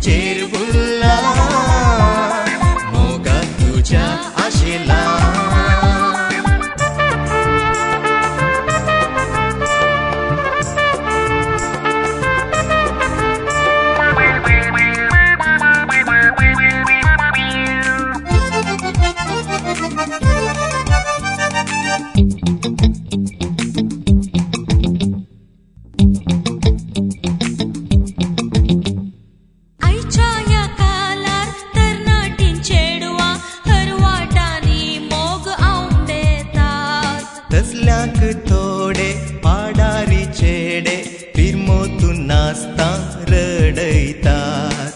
तुझेर भुलला मोगा तुझ्या आशेला तसल्याक थोडे पाडारी चेडे फिरमोतून नाचता रडयतात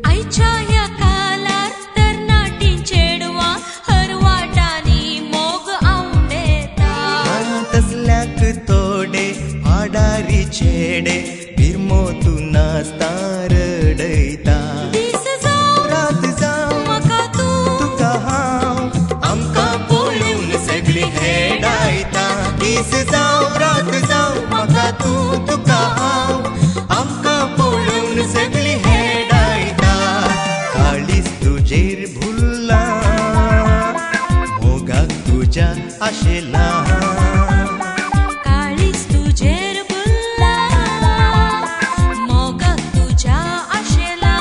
आयच्या ह्या कालार तरणाटी चेडवां हरवाटांनी मोग आवडेतात तसल्याक थोडे पाडारी चेडे फिरमोतून नाचता रडयतात रात जावं म्हाका तुका हांव आमकां पळोवन सगळीं हेडायता दीस जावं रात जावं म्हाका तुका हांव आमकां पळोवन सगळीं हेडायता काळीज तुजेर भुलला मोगाक तुज्या आशेला काळीज तुजेर भुलला मोगाक तुज्या आशेला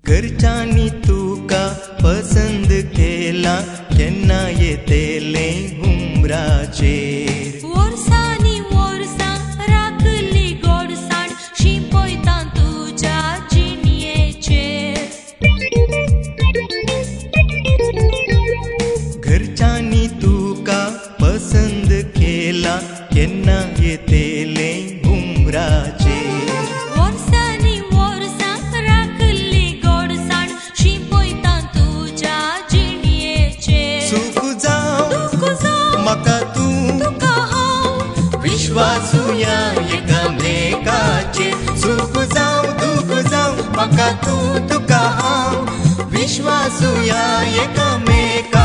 घरच्यांनी तुका पसंद केला केन्ना येतेले हुंबराचेर वर्सांनी वर्सां राखली गोडसाण शिंपयता तुज्या जिणयेचेर घरच्यांनी तुका पसंद केला केन्ना येतेले हुंबराचेर वर्सांनी वर्सां राखली गोडसाण शिंपयता तुज्या जिणयेचेर सुख जावं म्हाका तुका हांव विश्वासूया एकामेकाचेर सुख जावं दुख जावं म्हाका तुका हांव विश्वासूया एकामेका